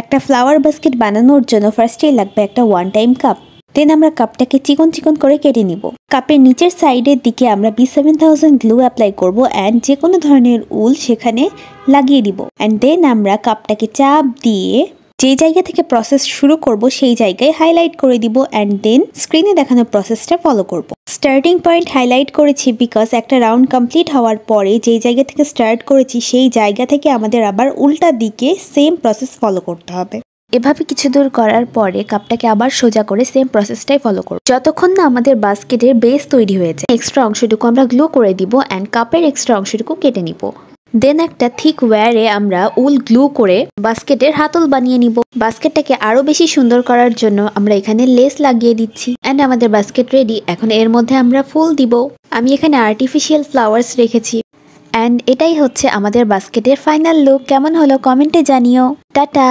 একটা flower basket বানানোর জন্য ফার্স্টেই লাগবে একটা ওয়ান টাইম কাপ। দেন আমরা কাপটাকে চিকন চিকন করে কেটে নিব। কাপের নিচের সাইডের দিকে আমরা B7000 গ্লু অ্যাপ্লাই করব অ্যান্ড যে কোনো ধরনের উল সেখানে লাগিয়ে দিব। অ্যান্ড দেন আমরা কাপটাকে চাপ দিয়ে যে জায়গা থেকে প্রসেস শুরু করব সেই জায়গায় হাইলাইট করে দিব অ্যান্ড দেন স্ক্রিনে দেখানো প্রসেসটা ফলো করব। স্টার্টিং পয়েন্ট হাইলাইট করেছি বিকজ একটা রাউন্ড কমপ্লিট হওয়ার পরে যেই জায়গা থেকে স্টার্ট করেছি সেই জায়গা থেকে আমাদের আবার উল্টা দিকে সেম প্রসেস ফলো করতে হবে। এভাবে কিছু দূর করার পরে কাপটাকে আবার সোজা করে সেম প্রসেসটাই ফলো করব যতক্ষণ না আমাদের বাস্কেটের বেস তৈরি হয়ে যায়। এক্সট্রা অংশটুকু আমরা গ্লু করে দিব অ্যান্ড কাপের এক্সট্রা অংশটুকু কেটে নিব। দেন একটা থিক ওয়্যারে আমরা উল গ্লু করে বাস্কেটের হাতল বানিয়ে নিব। বাস্কেটটাকে আরো বেশি সুন্দর করার জন্য আমরা এখানে লেস লাগিয়ে দিচ্ছি অ্যান্ড আমাদের বাস্কেট রেডি। এখন এর মধ্যে আমরা ফুল দিব। আমি এখানে আর্টিফিশিয়াল ফ্লাওয়ার্স রেখেছি অ্যান্ড এটাই হচ্ছে আমাদের বাস্কেটের ফাইনাল লুক। কেমন হলো কমেন্টে জানিও। টাটা।